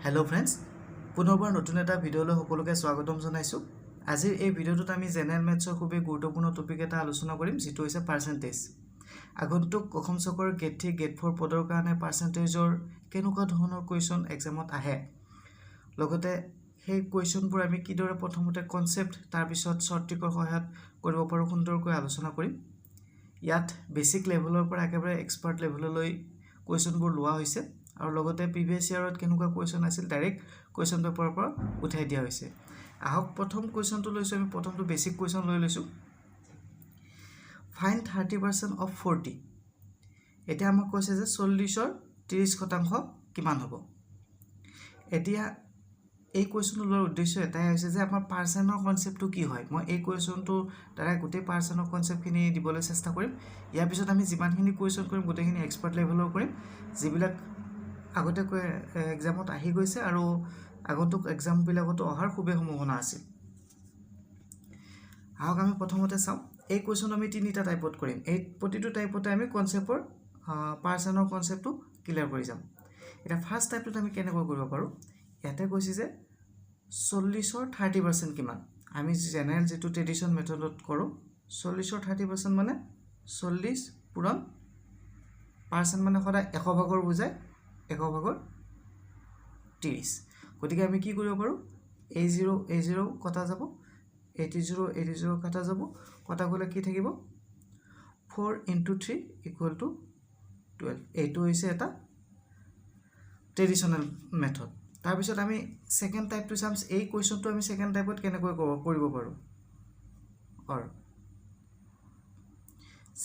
Hello' friends, পুনৰবাৰ নতুন এটা ভিডিঅ'লৈ সকলোকে স্বাগতম জনাইছোঁ। আজিৰ এই ভিডিঅ'টোত আমি জেনেৰেল মেথছৰ খুবেই গুৰুত্বপূৰ্ণ টপিক এটা আলোচনা কৰিম, যিটো হৈছে পাৰ্চেণ্টেজ। আগন্তুক অসম চৰকাৰৰ গেট 3, গেট 4 পদৰ কাৰণে পাৰ্চেণ্টেজৰ কেনেকুৱা ধৰণৰ কুৱেশ্যন এক্সামত আহে, লগতে সেই কুৱেশ্যনবোৰ আমি কিদৰে প্ৰথমতে কনচেপ্ট তাৰপিছত শ্বৰ্ট ট্ৰিকৰ সহায়ত কৰিব পাৰোঁ সুন্দৰকৈ আলোচনা কৰিম। ইয়াত বেছিক লেভেলৰ পৰা একেবাৰে এক্সপাৰ্ট লেভেললৈ কুৱেশ্যনবোৰ লোৱা হৈছে আৰু লগতে প্ৰিভিয়াছ ইয়াৰত কেনেকুৱা কুৱেশ্যন আছিল ডাইৰেক্ট কুৱেশ্যন পেপাৰৰ পৰা উঠাই দিয়া হৈছে। আহক প্ৰথম কুৱেশ্যনটো লৈছোঁ, আমি প্ৰথমটো বেছিক কুৱেশ্যন লৈ লৈছোঁ। Fine 30% of 40। এতিয়া আমাক কৈছে যে 40ৰ 30% কিমান হ'ব। এতিয়া এই কুৱেশ্যনটো লোৱাৰ উদ্দেশ্য এটাই হৈছে যে আমাৰ পাৰ্চেণ্টৰ কনচেপ্টটো কি হয়। মই এই কুৱেশ্যনটোৰ দ্বাৰা গোটেই পাৰ্চেণ্টৰ কনচেপ্টখিনি দিবলৈ চেষ্টা কৰিম। ইয়াৰ পিছত আমি যিমানখিনি কুৱেশ্যন কৰিম গোটেইখিনি এক্সপাৰ্ট লেভেলৰ কৰিম, যিবিলাক আগতীয়াকৈ এক্সামত আহি গৈছে আৰু আগন্তুক এক্সামবিলাকতো অহাৰ খুবেই সম্ভাৱনা আছিল। আহক আমি প্ৰথমতে চাওঁ। এই কুৱেশ্যন আমি তিনিটা টাইপত কৰিম। এই প্ৰতিটো টাইপতে আমি কনচেপ্টৰ পাৰ্চেণ্টৰ কনচেপ্টটো ক্লিয়াৰ কৰি যাম। এতিয়া ফাৰ্ষ্ট টাইপটোত আমি কেনেকৈ কৰিব পাৰোঁ। ইয়াতে কৈছে যে 40ৰ 30% কিমান। আমি জেনেৰেল যিটো ট্ৰেডিশ্যন মেথডত কৰোঁ, 40ৰ 30% মানে 40 পূৰণ পাৰ্চেণ্ট মানে সদায় 100 ভাগৰ বুজায়, 100 ভাগৰ 30। গতিকে আমি কি কৰিব পাৰোঁ, A0 কটা যাব, 80 কটা যাব, কটা গ'লে কি থাকিব 4 × 3 = 12। এইটো হৈছে এটা ট্ৰেডিশ্যনেল মেথড। তাৰপিছত আমি ছেকেণ্ড টাইপটো চাম। এই কুৱেশ্যনটো আমি ছেকেণ্ড টাইপত কেনেকৈ কৰিব পাৰোঁ।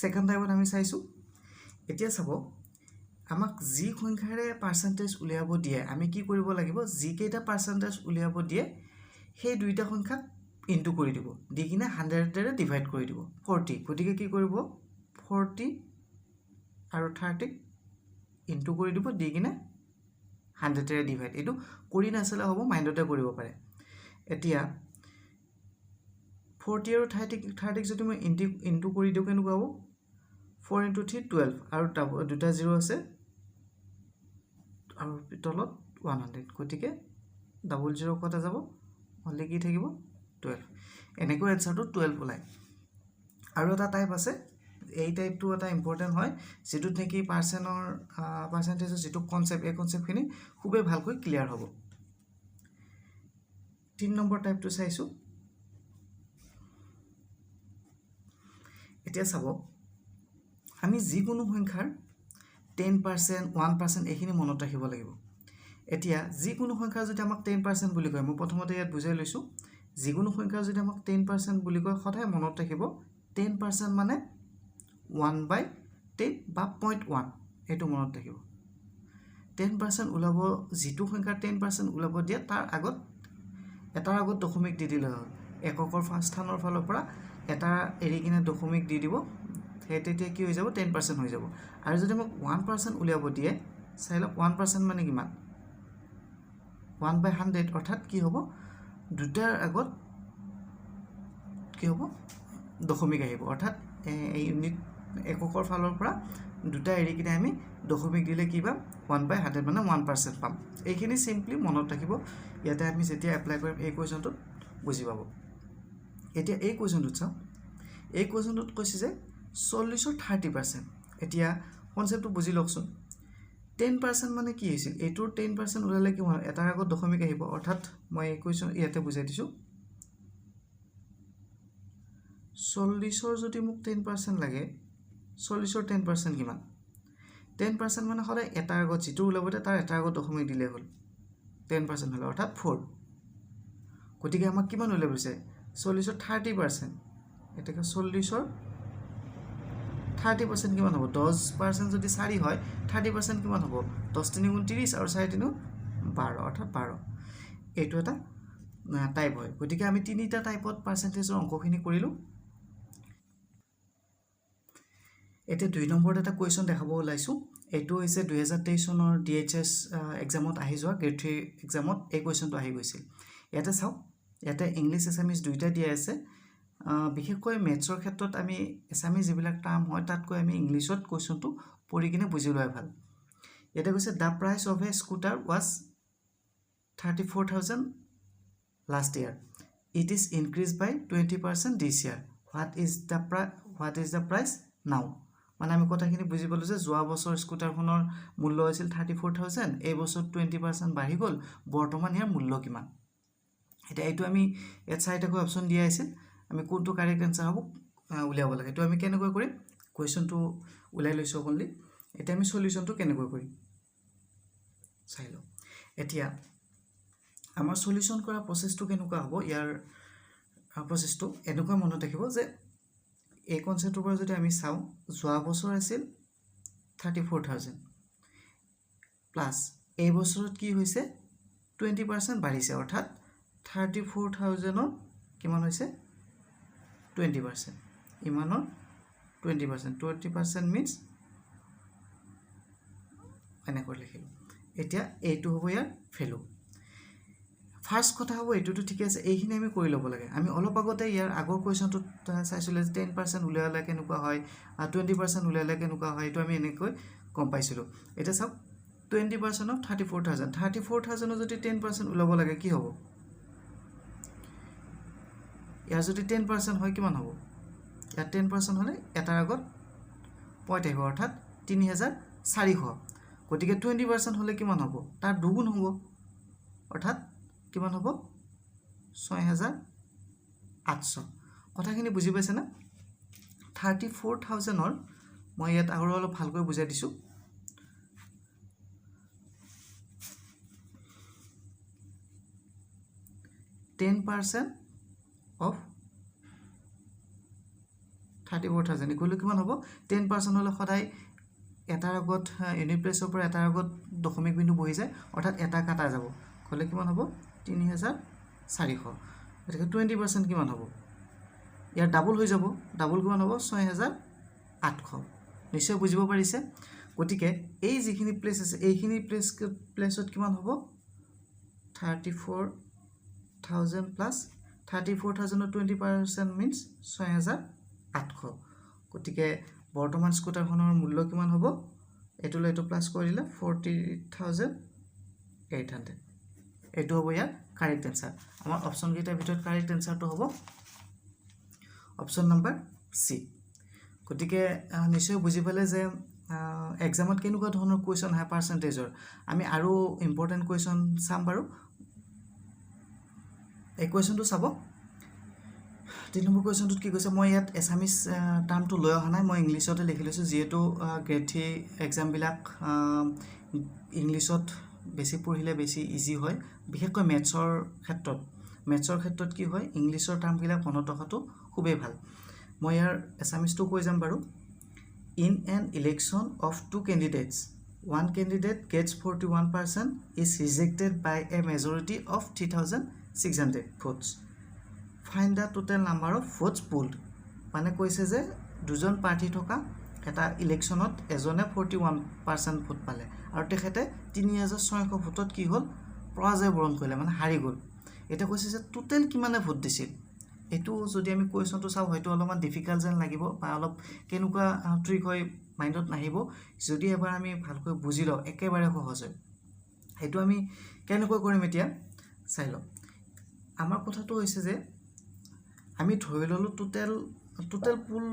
ছেকেণ্ড টাইপত আমি চাইছোঁ। এতিয়া চাব, আমাক যি সংখ্যাৰে পাৰ্চেণ্টেজ উলিয়াব দিয়ে, আমি কি কৰিব লাগিব, যিকেইটা পাৰ্চেণ্টেজ উলিয়াব দিয়ে সেই দুইটা সংখ্যাক ইনটু কৰি দিব, দি কিনে 100ৰে ডিভাইড কৰি দিব 40। গতিকে কি কৰিব, 40 আৰু 30ক ইনটু কৰি দিব, দি কিনে 100ৰে ডিভাইড। এইটো কৰি নাচালে হ'ব, মাইণ্ডতে কৰিব পাৰে। এতিয়া 40 আৰু 30ক যদি মই ইনটু কৰি দিওঁ কেনেকুৱা হ'ব, 4 × 3 12 আৰু দুটা 0 আছে আৰু তলত 100। গতিকে 00 কটা যাব, হ'লে কি থাকিব 12। এনেকৈ এনচাৰটো 12 ওলায়। আৰু এটা টাইপ আছে, এই টাইপটো এটা ইম্পৰ্টেণ্ট হয়, যিটোত নেকি পাৰ্চেণ্টেজৰ যিটো কনচেপ্ট, এই কনচেপ্টখিনি খুবেই ভালকৈ ক্লিয়াৰ হ'ব। 3 নম্বৰ টাইপটো চাইছোঁ। এতিয়া চাব, আমি যিকোনো সংখ্যাৰ 10%, 1% এইখিনি মনত ৰাখিব লাগিব। এতিয়া যিকোনো সংখ্যা যদি আমাক 10% বুলি কয়, মই প্ৰথমতে ইয়াত বুজাই লৈছোঁ, যিকোনো সংখ্যা যদি আমাক 10% বুলি কয়, সদায় মনত ৰাখিব 10% মানে 1/10 বা 0.1, এইটো মনত ৰাখিব। 10% ওলাব, যিটো সংখ্যাৰ 10% ওলাব দিয়ে এটাৰ আগত দশমিক দি দিলে হ'ল। এককৰ স্থানৰ ফালৰ পৰা এটা এৰি কিনে দশমিক দি দিব, সেই তেতিয়া কি হৈ যাব, 10% হৈ যাব। আৰু যদি মোক 1% উলিয়াব দিয়ে, চাই লওক 1% মানে কিমান, 1/100, অৰ্থাৎ কি হ'ব, দুটাৰ আগত কি হ'ব, দশমিক আহিব। অৰ্থাৎ এই ইউনিট এককৰ ফালৰ পৰা দুটা এৰি কিনে আমি দশমিক দিলে কি পাম, 1/100 মানে 1% পাম। এইখিনি চিম্পলি মনত ৰাখিব, ইয়াতে আমি যেতিয়া এপ্লাই কৰিম এই কুৱেশ্যনটোত বুজি পাব। এতিয়া এই কুৱেশ্যনটোত চাওঁ। এই কুৱেশ্যনটোত কৈছে যে 40ৰ 30%। এতিয়া কনচেপ্টটো বুজি লওকচোন। 10% মানে কি হৈছিল, এইটোৰ 10% ওলালে কি হয়, এটাৰ আগত দশমিক আহিব। অৰ্থাৎ মই এই কুৱেশ্যন ইয়াতে বুজাই দিছোঁ, 40ৰ যদি মোক 10% লাগে, 40ৰ 10% কিমান, 10% মানে সদায় এটাৰ আগত যিটো ওলাব দিয়ে তাৰ এটাৰ আগত দশমিক দিলে হ'ল, 10% হ'লে, অৰ্থাৎ 4। গতিকে আমাক কিমান উলিয়াব দিছে, 40ৰ 30%। এতিয়া 40ৰ 30% কিমান হ'ব, 10% যদি 4 হয়, 30% কিমান হ'ব, 10 × 3 = 30 আৰু 4 × 3 = 12, অৰ্থাৎ 12। এইটো এটা টাইপ হয়। গতিকে আমি তিনিটা টাইপত পাৰ্চেণ্টেজৰ অংকখিনি কৰিলোঁ। এতিয়া 2 নম্বৰত এটা কুৱেশ্যন দেখাব ওলাইছোঁ। এইটো হৈছে 2023 চনৰ DHS এক্সামত আহি যোৱা গ্ৰেড 3 এক্সামত এই কুৱেশ্যনটো আহি গৈছিল। ইয়াতে চাওক, ইয়াতে ইংলিছ এছামিজ দুইটা দিয়া আছে। বিশেষকৈ মেথছৰ ক্ষেত্ৰত আমি এছামিজ যিবিলাক টাৰ্ম হয় তাতকৈ আমি ইংলিছত কুৱেশ্যনটো পঢ়ি কিনে বুজি লোৱাই ভাল। ইয়াতে কৈছে the price of A scooter was 34,000 last year. It is increased by 20% this year. What is the price now? মানে আমি কথাখিনি বুজি পালো যে যোৱা বছৰ স্কুটাৰখনৰ মূল্য আছিল 34,000, এই বছৰ 20% বাঢ়ি গ'ল, বৰ্তমান ইয়াৰ মূল্য কিমান? এটা এইটো আমি ইয়াত চাৰিটাকৈ অপচন দিয়া আছিল, আমি কোনটো কাৰেক্ট এনসাৰ হ'ব উলিয়াব লাগে। এইটো আমি কেনেকৈ কৰিম? কুৱেশ্যনটো উলাই লৈছো অনলি, এতিয়া আমি সলিউশনটো কেনেকৈ কৰিম চাই লওঁ। এতিয়া আমাৰ সলিউশন কৰা প্ৰসেসটো কেনেকুৱা হ'ব? ইয়াৰ প্ৰসেসটো এনেকুৱা মনত ৰাখিব যে এই কনসেপ্টৰ পৰা যদি আমি চাওঁ, যোৱা বছৰ আছিল 34,000 প্লাস এই বছৰত কি হৈছে 20% বাঢ়িছে, অৰ্থাৎ 34,000 কিমান হৈছে 20%, ইমানৰ 20% means এনেকৈ লিখিলো। এতিয়া এইটো হ'ব ইয়াৰ ভ্যালু। ফাৰ্স্ট কথা হ'ব এইটোটো ঠিক আছে, এইখিনি আমি কৰি ল'ব লাগে। আমি অলপ আগতে ইয়াৰ আগৰ কুৱেশ্যনটোত চাইছিলে 10% উলিয়ালে কেনেকুৱা হয়, 20% উলিয়ালে কেনেকুৱা হয়, এইটো আমি এনেকৈ গম পাইছিলোঁ। এতিয়া চাওক 20% অফ 34,000, 34,000 যদি 10% ওলাব লাগে কি হ'ব? ইয়াৰ যদি 10% হয় কিমান হ'ব? ইয়াৰ 10% হ'লে এটাৰ আগত পইণ্ট আহিব, অৰ্থাৎ 3,400। গতিকে 20% হ'লে কিমান হ'ব? তাৰ দুগুণ হ'ব, অৰ্থাৎ কিমান হ'ব? 6,800। কথাখিনি বুজি পাইছে না? 34,000 মই ইয়াত আৰু অলপ ভালকৈ বুজাই দিছোঁ। 10% of 34,000 ইকুৱেল কিমান হ'ব? 10% হ'লে সদায় এটাৰ আগত ইউনিট প্লেছৰ পৰা এটাৰ আগত দশমিক বিন্দু বহি যায়, অৰ্থাৎ এটা কাটা যাব, ক'লে কিমান হ'ব? 3,400। গতিকে 20% কিমান হ'ব? ইয়াৰ ডাবল হৈ যাব, ডাবল কিমান হ'ব? 6,800। নিশ্চয় বুজিব পাৰিছে? গতিকে এই যিখিনি প্লেছ আছে এইখিনি প্লেছত কিমান হ'ব? 34,000 প্লাস 34,000 20% means 6,800। গতিকে বৰ্তমান স্কুটাৰখনৰ মূল্য কিমান হ'ব? এইটোলৈ এইটো প্লাস কৰি দিলে 40,800। এইটো হ'ব ইয়াৰ কাৰেক্ট এনসাৰ। আমাৰ অপচন কেইটাৰ ভিতৰত কাৰেক্ট এনসাৰটো হ'ব অপচন নাম্বাৰ সি। গতিকে নিশ্চয় বুজি পালে যে এক্সামত কেনেকুৱা ধৰণৰ কুৱেশ্যন আহে পাৰ্চেন্টেজৰ। আমি আৰু ইম্পৰ্টেন্ট কুৱেশ্যন চাম বাৰু। এই কুৱেশ্যনটো চাব, 3 নম্বৰ কুৱেশ্যনটোত কি কৈছে? মই ইয়াত এছামিজ টাৰ্মটো লৈ অহা নাই, মই ইংলিছতে লিখি লৈছোঁ, যিহেতু গ্ৰেড 3 এক্সামবিলাক ইংলিছত বেছি পঢ়িলে বেছি ইজি হয়, বিশেষকৈ মেথছৰ ক্ষেত্ৰত কি হয়, ইংলিছৰ টাৰ্মবিলাক মনত ৰখাটো খুবেই ভাল। মই ইয়াৰ এছামিজটো কৈ যাম বাৰু। In an election of 2 candidates, one candidate gets 41% is rejected by a majority of 3,600 votes. Find the total number of votes pooled. মানে কৈছে যে দুজন প্ৰাৰ্থী থকা এটা ইলেকশ্যনত এজনে 41% ভোট পালে আৰু তেখেতে 3,600 ভোটত কি হ'ল? পৰাজয় বৰণ কৰিলে, মানে হাৰি গ'ল। এটা কৈছে যে টোটেল কিমানে ভোট দিছিল। এইটো যদি আমি কুৱেশ্যনটো চাওঁ হয়তো অলপমান ডিফিকাল্ট যেন লাগিব বা অলপ কেনেকুৱা ট্ৰিক হয় মাইণ্ডত নাহিব। যদি এবাৰ আমি ভালকৈ বুজি লওঁ একেবাৰে সহজ হয়। সেইটো আমি কেনেকৈ কৰিম এতিয়া চাই লওঁ। আমাৰ কথাটো হৈছে যে আমি ধৰি ল'লো টোটেল পুল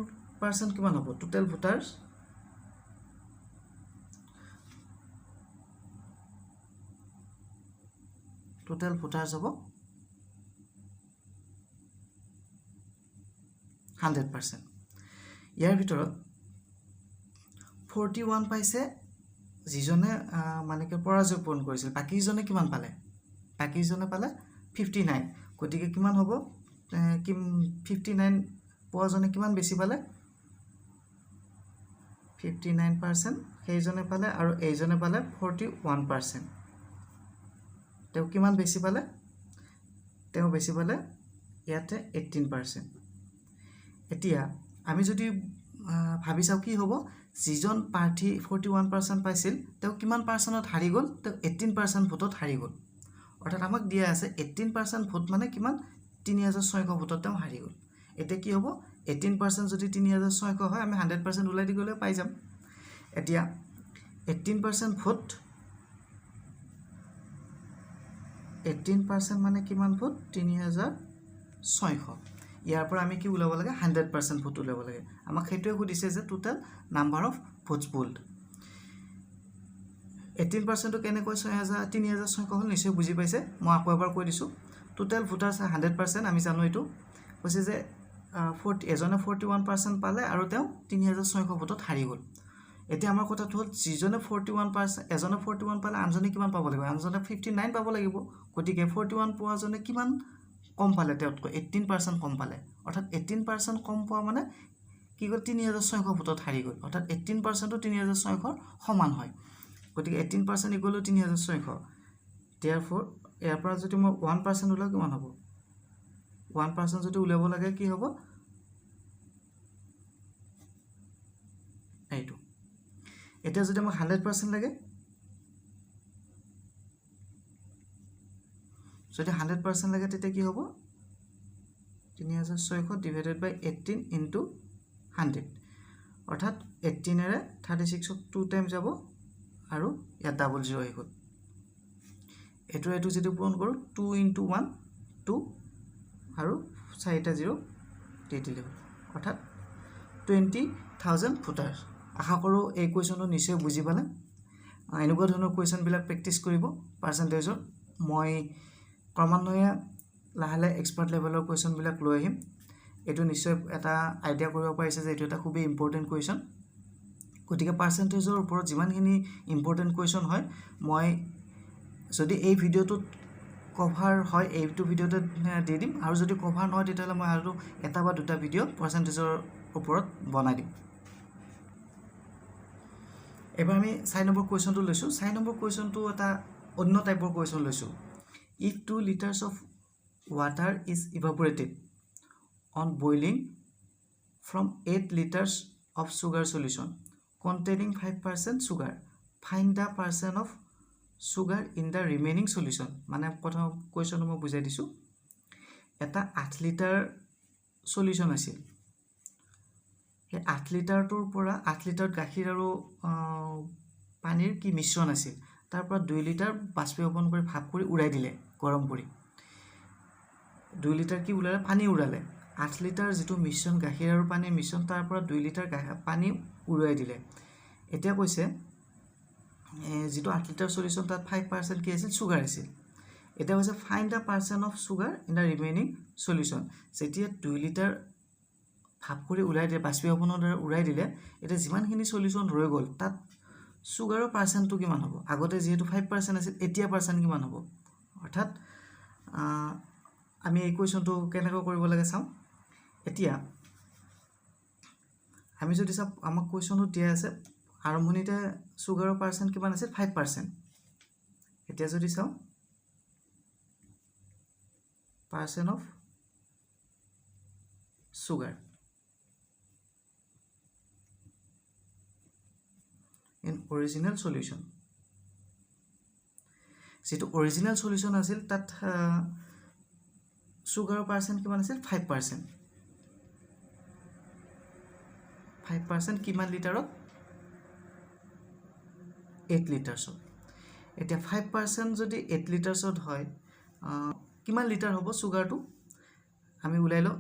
পাৰ্চেণ্ট কিমান হ'ব? টোটেল ভোটাৰ্ছ হ'ব 100%। ইয়াৰ ভিতৰত 41 পাইছে যিজনে মানে কি পৰাজয় পূৰণ কৰিছিল, বাকীজনে কিমান পালে? বাকীজনে পালে 59। গতিকে কিমান হ'ব? 59 পোৱাজনে কিমান বেছি পালে? 59% সেইজনে পালে, আৰু এইজনে পালে 41%। তেওঁ কিমান বেছি পালে? তেওঁ বেছি পালে ইয়াতে 18%। এতিয়া আমি যদি ভাবি চাওঁ কি হ'ব? যিজন প্ৰাৰ্থী 41% পাইছিল তেওঁ কিমান পাৰ্চেণ্টত হাৰি গ'ল? তেওঁ 18% ভোটত হাৰি গ'ল। অৰ্থাৎ আমাক দিয়া আছে 18% ভোট মানে কিমান? 3,600 ভোটত তেওঁ হাৰি গ'ল। এতিয়া কি হ'ব? 18% যদি 3,600 হয় আমি 100% ওলাই দি গ'লে পাই যাম। এতিয়া 18% ভোট 18% মানে কিমান ভোট 3600 ইয়াৰ পৰা আমি কি উলাব লাগে 100% ভোট উলাব লাগে আমাক হেতুৱে সুধিছে যে total number of votes pulled 18% টো কেনে কৈ 3600 হল নিশ্চয় বুজি পাইছে মই আকৌ এবাৰ কৈ দিছো টোটাল ভোটাৰছ 100% আমি জানো এটো কৈছে যে 40 এজনে 41% পালে আৰু তেওঁ 3600 ভোটত হাৰি গল এতিয়া আমাৰ কথাটো হল যিজনে 41% এজনে 41 পালে আনজনে কিমান পাব লাগিব আনজনে 59 পাব লাগিব গতিকে 41 পোৱা জনে কিমান কম পালে তেওঁতকৈ 18% কম পালে অৰ্থাৎ 18% কম পোৱা মানে কি গল 3600 ভোটত হাৰি গল অৰ্থাৎ 18% টো 3600 সমান হয় গতিকে 18% ইকুৱেল টু 3600 therefore ইয়াৰ পৰা যদি মই 1% উলাও কিমান হ'ব 1% যদি উলাব লাগে কি হ'ব এইটো এটা যদি আমাক 100% লাগে যদি 100% লাগে তেতিয়া কি হ'ব 3600 divided by 18 into 100 অৰ্থাৎ 18 এৰে 36 ক 2 টাইম যাব আৰু ইয়া ডাবল 0 হৈ গল এটো যদি পূৰণ কৰো 2 into 1 2 আৰু 4টা 0 দি দিলে অৰ্থাৎ 20000 ভোটাৰ আশা কৰো এই কোৱেশ্চনটো নিশ্চয় বুজি পালে এনেকুৱা ধৰণৰ কোৱেশ্চন বিলাক প্ৰেক্টিস কৰিব পাৰ্সেন্টেজৰ মই ক্ৰমান্বয়ে লাহলে এক্সপাৰ্ট লেভেলৰ কোৱেশ্চন বিলাক লৈ আহিম এটো নিশ্চয় এটা আইডিয়া কৰিব পাৰিছে যে এটো এটা খুবই ইম্পৰ্টেন্ট কোৱেশ্চন গতিকে পাৰ্সেন্টেজৰ ওপৰত যিমানখিনি ইম্পৰ্টেন্ট কোৱেশ্চন হয় মই যদি এই ভিডিওটো কভাৰ হয় এইটো ভিডিওতে দি দিম আৰু যদি কভাৰ নহয় তেতিয়ালে মই আৰু এটা বা দুটা ভিডিও পাৰ্সেন্টেজৰ ওপৰত বনাই দিম এবাৰ আমি 6 নম্বৰ কোৱেশ্চনটো লৈছো 6 নম্বৰ কোৱেশ্চনটো এটা অন্য টাইপৰ কোৱেশ্চন লৈছো if 2 liters of water is evaporated on boiling from 8 liters of sugar solution containing 5% sugar find the percent of sugar in the remaining solution মানে প্ৰথম কোৱেশ্চন মই বুজাই দিছো এটা 8 লিটাৰ সলিউশন আছিল এই 8 লিটাৰটোৰ পৰা 8 লিটাৰ গাখীৰ আৰু পানীৰ কি মিশ্ৰণ আছিল তাৰ পৰা 2 লিটাৰ বাষ্পীভৱন কৰি ভাপ কৰি উৰাই দিলে গৰম কৰি 2 লিটাৰ কি উলালে পানী উৰালে 8 লিটাৰ যেটো মিশ্ৰণ গাখীৰ আৰু পানীৰ মিশ্ৰণ তাৰ পৰা 2 লিটাৰ পানী উৰাই দিলে এতিয়া কৈছে যেটো 8 লিটাৰ সলিউশন তাত 5% কি আছিল সুগাৰ আছিল এটা হৈছে find da per cent of sugar in the remaining solution যেতিয়া 2 লিটাৰ ভাপ কৰি উলাই দিয়ে বাষ্পীভৱনৰ দ্বাৰা উৰাই দিলে এটা যিমানখিনি সলিউশন ৰৈ গল তাত সুগাৰৰ পাৰ্সেন্টটো কিমান হ'ব আগতে যেহেতু 5% আছিল এতিয়া পাৰ্সেন্ট কিমান হ'ব অৰ্থাৎ আমি এই কোৱেশ্চনটো কেনেকৈ কৰিব লাগে চাও এতিয়া আমি যদি সব আমাক কোৱেশ্চনটো দিয়া আছে আৰম্ভণিতে সুগাৰৰ পার্সেন্ট কিমান আছিল 5% এতিয়া যদি চাও percent of sugar in original solution যেটো original solution আছিল তাত sugar percent কিমান আছিল 5% 5% কিমান লিটাৰত 8 লিটাৰছত এতিয়া 5% যদি 8 লিটাৰছত হয় কিমান লিটাৰ হ'ব সুগাৰটো আমি উলাইলো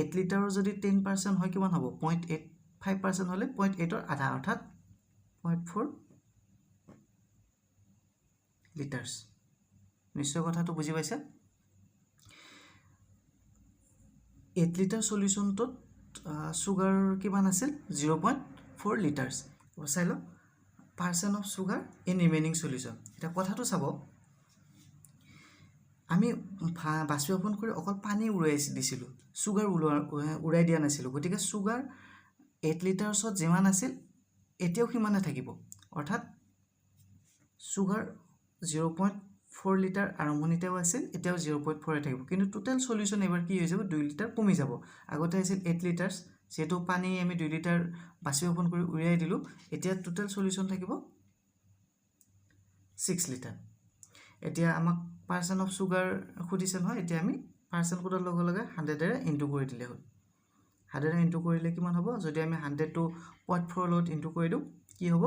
8 লিটাৰৰ যদি 10% হয় কিমান হ'ব 0.8 5% হলে 0.8 ৰ আধা অৰ্থাৎ 0.4 লিটাৰস নিশ্চয় কথাটো বুজি পাইছে 8 লিটাৰ সলিউশনটোত সুগাৰ কিমান আছিল 0.4 লিটাৰস চাইলো per cent of sugar in remaining solution এটা কথাটো চাব আমি বাষ্পীভৱন কৰি অকল পানী উৰাই দিছিলো সুগাৰ উৰাই দিয়া নাছিলো গতিকে সুগাৰ 8 লিটাৰছত যিমান আছিল এতিয়াও কিমানে থাকিব অৰ্থাৎ সুগাৰ 0.4 লিটাৰ আৰম্ভণিতেও আছিল এতিয়াও 0.4 এ থাকিব কিন্তু টোটাল সলিউশন এবাৰ কি হৈ যাব 2 লিটাৰ কমি যাব আগতে আছিল 8 লিটাৰস যেটো পানী আমি 2 লিটাৰ বাষ্পীভৱন কৰি উৰাই দিলো এতিয়া টোটাল সলিউশন থাকিব 6 লিটাৰ এতিয়া আমাক পাৰ্সেন্ট অফ সুগাৰ খুদিছে নহয় এতিয়া আমি পাৰ্সেন্ট কোডৰ লগে লগে 100 এৰে ইনটু কৰি দিলে হ'ল 100 এৰে ইনটু কৰিলে কিমান হ'ব যদি আমি 100 টো 0.4 লগত ইনটু কৰি দিও কি হ'ব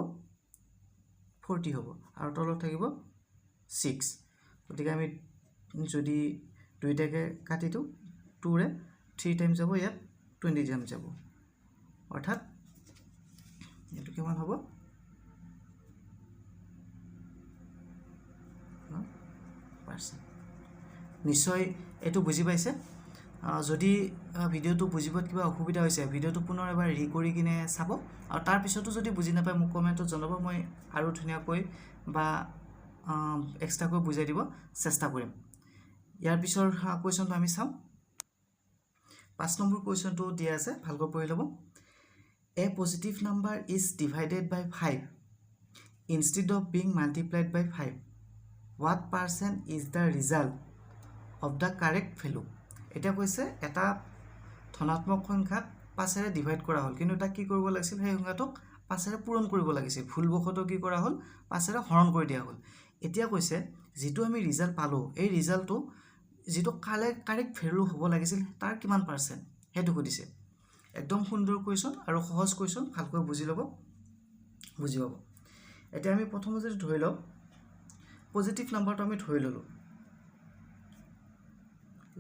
40 হ'ব আৰু তলত থাকিব 6 গতিকে আমি যদি দুইটাকে কাটি দিওঁ 2ৰে 3 টাইম যাব ইয়াত 20 টাইম যাব অৰ্থাৎ এইটো কিমান হ'ব পাৰ্চেণ্ট নিশ্চয় এইটো বুজি পাইছে যদি ভিডিঅ'টো বুজিবত কিবা অসুবিধা হৈছে ভিডিঅ'টো পুনৰ এবাৰ ৰি কৰি কিনে চাব আৰু তাৰ পিছতো যদি বুজি নাপায় মোক কমেণ্টত জনাব মই আৰু ধুনীয়াকৈ বা এক্সট্ৰাকৈ বুজাই দিব চেষ্টা কৰিম ইয়াৰ পিছৰ কুৱেশ্যনটো আমি চাওঁ 5 নম্বৰ কুৱেশ্যনটো দিয়া আছে ভালকৈ পঢ়ি ল'ব A positive number is divided by 5 instead of being multiplied by 5 what percent is the result of the correct value এটা কৈছে এটা ধনাত্মক সংখ্যাক 5 ৰে ডিভাইড কৰা হ'ল কিন্তু তাক কি কৰিব লাগিছিল সেই সংখ্যাটোক 5 ৰে পূৰণ কৰিব লাগিছিল ভুলবশতঃ কি কৰা হ'ল 5 ৰে হৰণ কৰি দিয়া হ'ল এতিয়া কৈছে যেটো আমি ৰিজাল্ট পালো এই ৰিজাল্টটো যেটো কাৰেক্ট ভ্যালু হ'ব লাগিছিল তাৰ কিমান পাৰ্সেন্ট হেতু সুধিছে একদম সুন্দৰ কোৱেশ্চন আৰু সহজ কোৱেশ্চন ভালকৈ বুজি ল'ব বুজি পাব এতিয়া আমি প্ৰথমতে ধৰি লও পজিটিভ নাম্বাৰটো আমি ধৰি ললো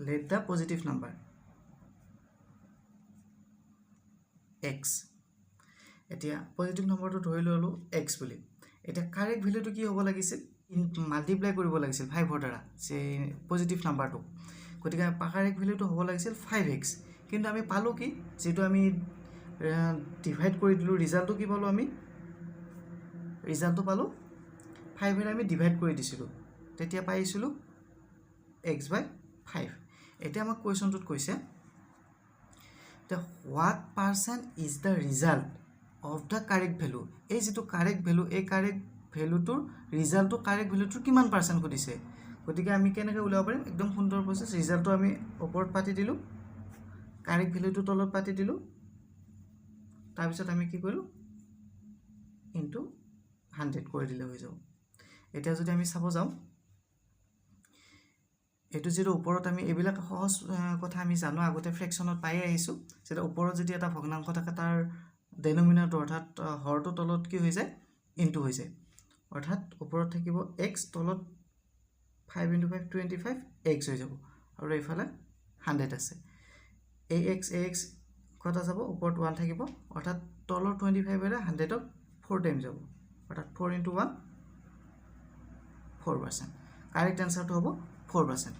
let the positive number x এতিয়া পজিটিভ নাম্বাৰটো ধৰি ললো x বুলি এটা কাৰেক্ট ভ্যালুটো কি হ'ব লাগিছিল মাল্টিপ্লাই কৰিব লাগিছিল 5 ৰ দ্বাৰা যে পজিটিভ নাম্বাৰটো গতিকে কাৰেক্ট ভ্যালুটো হ'ব লাগিছিল 5x কিন্তু আমি পালো কি যেটো আমি ডিভাইড কৰি দিলো ৰিজাল্টটো কি পালো আমি ৰিজাল্টটো পালো 5 এৰে আমি ডিভাইড কৰি দিছিলো তেতিয়া পাইছিলো x/5 এতিয়া আমাক কোৱেশ্চনটোত কৈছে the what percent is the result of the correct value এই যেটো কারেক্ট ভ্যালু এই কারেক্ট ভ্যালুটোৰ ৰিজাল্টটো কাৰেক্ট ভ্যালুটোৰ কিমান পাৰ্সেন্ট কৈছে গতিকে আমি কেনেকৈ উলাব পাৰিম একদম সুন্দৰ প্ৰসেস ৰিজাল্টটো আমি ওপৰত পাতি দিলো কাৰেক্ট ভ্যালুটো তলত পাতি দিলো তাৰ পিছত আমি কি কৰিলো ইনটু 100 কৰি দিলে হৈ যাব এতিয়া যদি আমি চাব যাও এটো যেটো ওপৰত আমি এবিলাক সহজ কথা আমি জানো আগতে ফ্ৰেকশনত পাই আহিছো যেটা ওপৰত যদি এটা ভগ্নাংশ থাকে তাৰ ডেনোমিনেটৰ অৰ্থাৎ হৰটো তলত কি হৈ যায় ইনটু হৈ যায় অৰ্থাৎ ওপৰত থাকিব x তলত 5 * 5 25 x হৈ যাব আৰু এইফালে 100 আছে ax কটা যাব ওপৰত 1 থাকিব অৰ্থাৎ তলৰ 25 এৰে 100 ক 4 টাইম যাব অৰ্থাৎ 4 * 1 4% কাৰেক্ট আনসাৰটো হ'ব 4%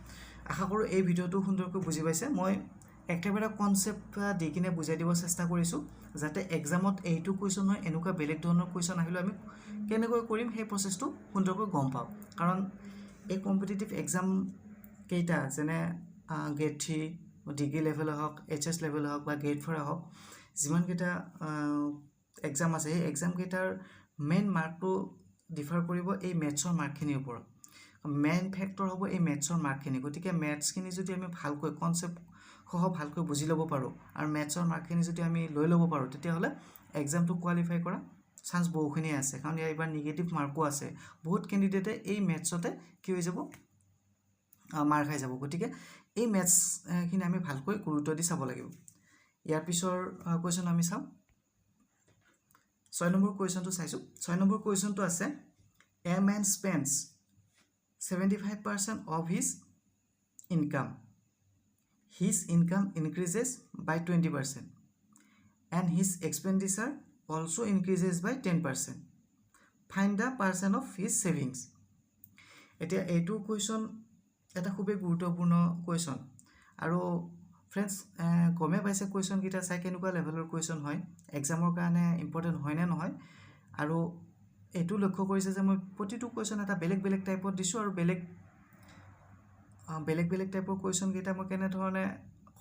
আশা কৰো এই ভিডিওটো সুন্দৰকৈ বুজি পাইছে মই একেবাৰে কনসেপ্ট দি কিনে বুজাই দিব চেষ্টা কৰিছো যাতে এক্সামত এইটো কোৱেশ্চন হয় এনেকুৱা বেলেগ ধৰণৰ কোৱেশ্চন আহিলে আমি কেনেকৈ কৰিম সেই প্ৰসেসটো সুন্দৰকৈ গম পাও কাৰণ এই কম্পিটিটিভ এক্সাম কেইটা যেনে গ্ৰেড 3 ডিগ্ৰী লেভেল হওক এইচএস লেভেল হওক বা গ্ৰেড 4 হওক যিমান কেইটা এক্সাম আছে এই এক্সাম কেইটাৰ মেইন মাৰ্কটো ডিফাৰ কৰিব এই মেথছৰ মাৰ্কখিনিৰ ওপৰত মেইন ফ্যাক্টৰ হ'ব এই মেথছৰ মাৰ্কখিনি গতিকে মেথছখিনি যদি আমি ভালকৈ কনসেপ্ট সহ ভালকৈ বুজি ল'ব পাৰো আৰু মেথছৰ মাৰ্কখিনি যদি আমি লৈ ল'ব পাৰো তেতিয়া হলে এক্সামটো কোৱালিফাই কৰা চান্স বহুখিনি আছে কাৰণ ইয়াৰ নিগেটিভ মাৰ্কও আছে বহুত ক্যান্ডিডেটে এই মেথছতে কি হৈ যাব মাৰ্ক খাই যাব গতিকে এই মেথছ খিনি আমি ভালকৈ গুৰুত্ব দি চাব লাগিব ইয়াৰ পিছৰ কোৱেশ্চন আমি চাও 6 নম্বৰ কোৱেশ্চনটো চাইছো 6 নম্বৰ কোৱেশ্চনটো আছে a man spends 75% of his income increases by 20% and his expenditure also increases by 10% find the percent of his savings এতিয়া এইটো কোৱেশ্চন এটা খুবই গুৰুত্বপূৰ্ণ কোৱেশ্চন আৰু फ्रेंड्स গমে পাইছে কোৱেশ্চন কিটা চাই কেনেকুৱা লেভেলৰ কোৱেশ্চন হয় এক্সামৰ কাৰণে ইম্পৰ্টেন্ট হয় নে নহয় আৰু এটো লক্ষ্য কৰিছে যে মই প্ৰতিটো কোৱেশ্চন এটা বেলেগ বেলেগ টাইপত দিছো আৰু বেলেগ টাইপৰ কোৱেশ্চন কিটা মই কেনে ধৰণে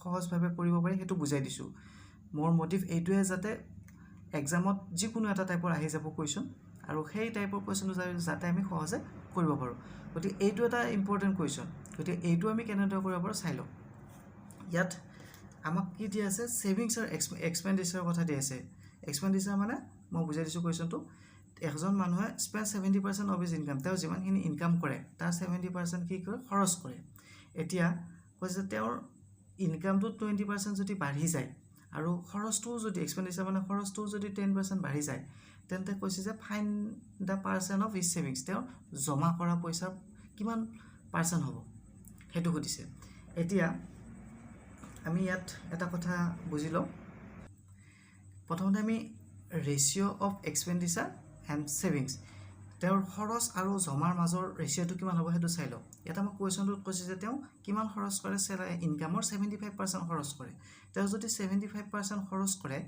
সহজভাৱে কৰিব পাৰি হেতু বুজাই দিছো মোৰ মোটিভ এইটোৱে যাতে এক্সামত যিকোনো এটা টাইপৰ আহি যাব কোৱেশ্চন আৰু সেই টাইপৰ কোৱেশ্চনটো যাতে আমি সহজে কৰিব পাৰো গতি এইটো এটা ইম্পৰ্টেন্ট কোৱেশ্চন গতি এইটো আমি কেনে ধৰণে কৰিব পাৰো চাই লও ইয়াত আমাক কি দি আছে সেভিংস আৰু এক্সপেন্ডিচাৰ কথা দি আছে এক্সপেন্ডিচাৰ মানে মই বুজাই দিছো কোৱেশ্চনটো একজন মানুহে স্পেন্ড 70% অফ হিজ ইনকাম তেওঁ যিমানখিনি ইনকাম কৰে তাৰ 70% কি কৰে খৰচ কৰে এতিয়া কৈছে তেওঁৰ ইনকামটো 20% যদি বাঢ়ি যায় আৰু খৰচটো যদি এক্সপেন্ডিচাৰ মানে খৰচটো যদি 10% বাঢ়ি যায় তেন্তে কৈছে যে find da per cent of his savings তেওঁ জমা কৰা পইচা কিমান পাৰ্সেন্ট হ'ব সেইটো সুধিছে এতিয়া আমি ইয়াত এটা কথা বুজি লওঁ প্ৰথমতে আমি ratio' of expenditure and savings তেওঁৰ খৰচ আৰু জমাৰ মাজৰ ৰেচিঅ'টো কিমান হ'ব সেইটো চাই লওঁ ইয়াত আমাক কুৱেশ্যনটোত কৈছে যে তেওঁ কিমান খৰচ কৰে ইনকামৰ 75% খৰচ কৰে তেওঁ যদি 75% খৰচ কৰে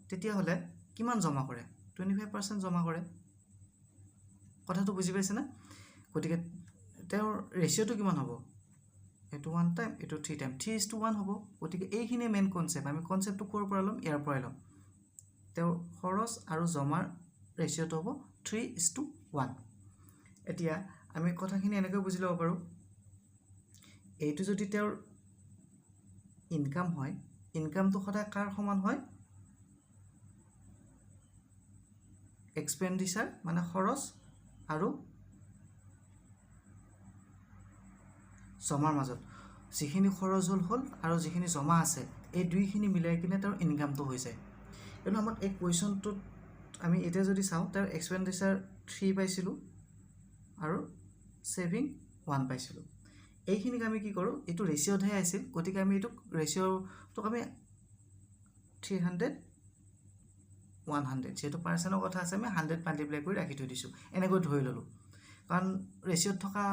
তেতিয়াহ'লে কিমান জমা কৰে 25% জমা কৰে কথাটো বুজি পাইছেনে গতিকে তেওঁৰ ৰেচিঅ'টো কিমান হ'ব এইটো 1 টাইম এইটো 3 টাইম 3:1 হ'ব গতিকে এইখিনি মেইন কনচেপ্ট আমি কনচেপ্টটো ক'ৰ পৰা ল'ম ইয়াৰ পৰাই ল'ম তেওঁৰ খৰচ আৰু জমাৰ ৰেচিঅ'টো হ'ব 3:1 এতিয়া আমি কথাখিনি এনেকৈ বুজি ল'ব পাৰোঁ এইটো যদি তেওঁৰ ইনকাম হয় ইনকামটো সদায় কাৰ সমান হয় এক্সপেণ্ডিচাৰ মানে খৰচ আৰু জমাৰ মাজত যিখিনি খৰচ হ'ল আৰু যিখিনি জমা আছে এই দুইখিনি মিলাই কিনে তেওঁৰ ইনকামটো হৈ যায় কিন্তু আমাক এই কুৱেশ্যনটোত আমি এতিয়া যদি চাওঁ তেওঁৰ এক্সপেণ্ডিচাৰ 3 পাইছিলোঁ আৰু ছেভিং 1 পাইছিলোঁ এইখিনিক আমি কি কৰোঁ এইটো ৰেচিঅ'তহে আছিল গতিকে আমি এইটোক ৰেচিঅ'টোক আমি 300 100 যিহেতু পাৰ্চেণ্টৰ কথা আছে আমি 100 মাল্টিপ্লাই কৰি ৰাখি থৈ দিছোঁ এনেকৈ ধৰি ল'লোঁ কাৰণ ৰেচিঅ'ত থকা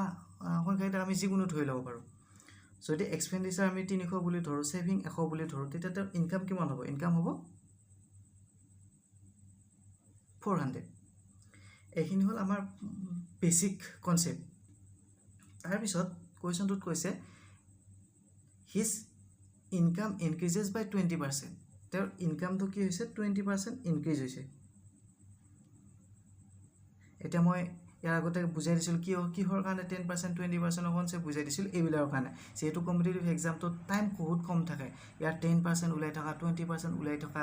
সংখ্যাকেইটা আমি যিকোনো ধৰি ল'ব পাৰোঁ যদি এক্সপেণ্ডিচাৰ আমি 300 বুলি ধৰোঁ ছেভিং 100 বুলি ধৰোঁ তেতিয়া তেওঁৰ ইনকাম কিমান হ'ব ইনকাম হ'ব 400 এইখিনি হ'ল আমাৰ বেচিক কনচেপ্ট তাৰপিছত কুৱেশ্যনটোত কৈছে হিজ ইনকাম ইনক্ৰিজেছ বাই 20% তেওঁৰ ইনকামটো কি হৈছে 20% ইনক্ৰিজ হৈছে এতিয়া মই ইয়াৰ আগতে বুজাই দিছিলোঁ কিহৰ কাৰণে 10% 20% কনচেপ্ট বুজাই দিছিলোঁ এইবিলাকৰ কাৰণে যিহেতু কম্পিটিটিভ এক্সামটোত টাইম বহুত কম থাকে ইয়াৰ 10% ওলাই থকা 20% ওলাই থকা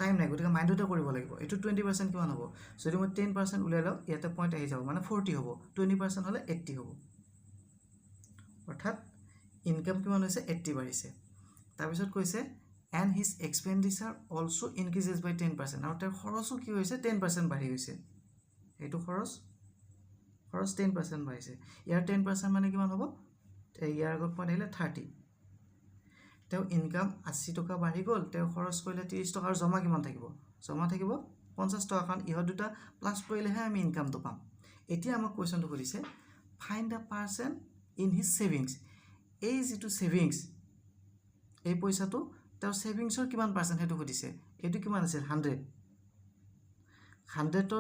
টাইম নাই গতিকে মাইণ্ডতে কৰিব লাগিব এইটো 20% কিমান হ'ব যদি মই 10% ওলাই লওঁ ইয়াতে পইণ্ট আহি যাব মানে 40 হ'ব 20% হ'লে 80 হ'ব অৰ্থাৎ ইনকাম কিমান হৈছে 80 বাঢ়িছে তাৰপিছত কৈছে and his expenditure also' increases by 10% আৰু তেওঁৰ খৰচো কি হৈছে 10% বাঢ়ি গৈছে এইটো খৰচ 10% বাঢ়িছে ইয়াৰ 10% মানে কিমান হ'ব ইয়াৰ আগত পইণ্ট আহিলে 30 তেওঁ ইনকাম 80 টকা বাঢ়ি গ'ল তেওঁ খৰচ কৰিলে 30 টকা আৰু জমা কিমান থাকিব জমা থাকিব 50 টকা কাৰণ ইহঁত দুটা প্লাছ কৰিলেহে আমি ইনকামটো পাম এতিয়া আমাক কুৱেশ্যনটো সুধিছে find the percent in his savings এই যিটো ছেভিংছ এই পইচাটো তেওঁৰ ছেভিংছৰ কিমান পাৰ্চেণ্ট সেইটো সুধিছে এইটো কিমান আছিল 100ত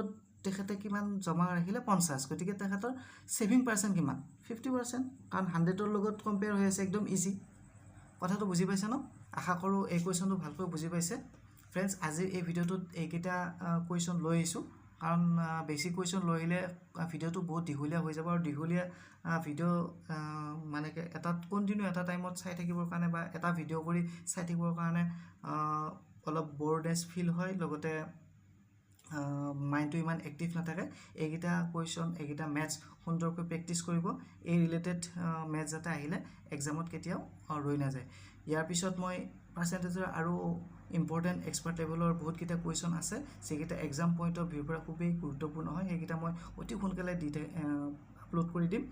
তেখেতে কিমান জমা ৰাখিলে 50 গতিকে তেখেতৰ ছেভিং পাৰ্চেণ্ট কিমান 50% কাৰণ 100ৰ লগত কম্পেয়াৰ হৈ আছে একদম ইজি কথাটো বুজি পাইছে ন আশা কৰোঁ এই কুৱেশ্যনটো ভালকৈ বুজি পাইছে ফ্ৰেণ্ডছ আজিৰ এই ভিডিঅ'টোত এইকেইটা কুৱেশ্যন লৈ আহিছোঁ কাৰণ বেছি কুৱেশ্যন লৈ আহিলে ভিডিঅ'টো বহুত দীঘলীয়া হৈ যাব আৰু দীঘলীয়া ভিডিঅ' মানে এটা কণ্টিনিউ এটা টাইমত চাই থাকিবৰ কাৰণে বা এটা ভিডিঅ' কৰি চাই থাকিবৰ কাৰণে অলপ ব'ৰনেছ ফিল হয় লগতে মাইণ্ডটো ইমান এক্টিভ নাথাকে এইকেইটা কুৱেশ্যন এইকেইটা মেথছ সুন্দৰকৈ প্ৰেক্টিছ কৰিব এই ৰিলেটেড মেথছ যাতে আহিলে এক্সামত কেতিয়াও ৰৈ নাযায় ইয়াৰ পিছত মই পাৰ্চেণ্টেজৰ আৰু ইম্পৰ্টেণ্ট এক্সপাৰ্ট লেভেলৰ বহুতকেইটা কুৱেশ্যন আছে যিকেইটা এক্সাম পইণ্ট অফ ভিউৰ পৰা খুবেই গুৰুত্বপূৰ্ণ হয় সেইকেইটা মই অতি সোনকালে আপলোড কৰি দিম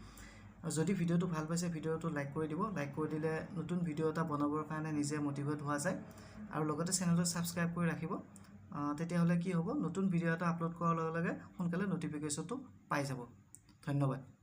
যদি ভিডিঅ'টো ভাল পাইছে ভিডিঅ'টো লাইক কৰি দিব লাইক কৰি দিলে নতুন ভিডিঅ' এটা বনাবৰ কাৰণে নিজে মটিভেট হোৱা যায় আৰু লগতে চেনেলটো ছাবস্ক্ৰাইব কৰি ৰাখিব তেতিয়াহ'লে কি হ'ব নতুন ভিডিঅ' এটা আপলোড কৰাৰ লগে লগে সোনকালে নটিফিকেশ্যনটো পাই যাব ধন্যবাদ